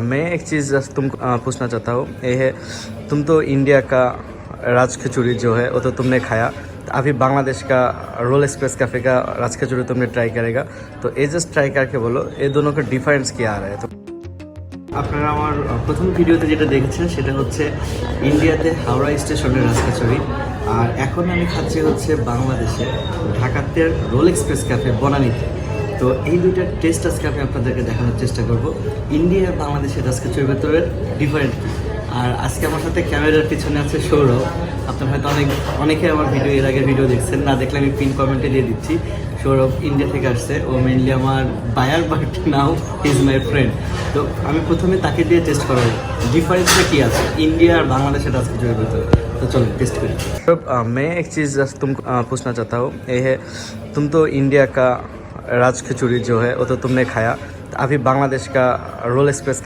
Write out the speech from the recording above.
मैं एक चीज़ तुम पूछना चाहता हूँ, ये है तुम तो इंडिया का राज खिचड़ी जो है वो तो तुमने खाया, तो अभी बांग्लादेश का रोल एक्सप्रेस कैफ़े का राज खिचड़ी तुमने ट्राई करेगा, तो ये जस्ट ट्राई करके बोलो ये दोनों का डिफारेंस क्या आ रहा है। तो আপনারা আমার প্রথম ভিডিওতে যেটা দেখেছেন সেটা হচ্ছে ইন্ডিয়াতে হাওড়া স্টেশনের রাজ খিচুড়ি, আর এখন আমি খাচ্ছি হচ্ছে বাংলাদেশে ঢাকাতে রোল এক্সপ্রেস ক্যাফে বনানীতে। তো এই দুইটার টেস্ট আজকে আমি আপনাদেরকে দেখানোর চেষ্টা করব, ইন্ডিয়া আর বাংলাদেশের রাজ খিচুড়ির ভেতরে ডিফারেন্ট কী। আর আজকে আমার সাথে ক্যামেরার পিছনে আছে সৌরভ। আপনার হয়তো অনেকে আমার ভিডিও এর আগের ভিডিও দেখছেন, না দেখলে আমি পিন কমেন্টে দিয়ে দিচ্ছি। সৌরভ ইন্ডিয়া থেকে আসছে, ও মেনলি আমার buyer, but now is my friend. তো আমি প্রথমে তাকে দিয়ে টেস্ট করাবো ডিফারেंसটা কী আছে इंडिया और बांग्लादेश राज खिचड़ी भीतर। तो चलो टेस्ट करें। मैं एक चीज़ तुम पूछना चाहता हूँ, ये है तुम तो इंडिया का राज खिचड़ी जो है वो तो तुमने खाया, तो अभी बांग्लादेश का रोल एक्सप्रेस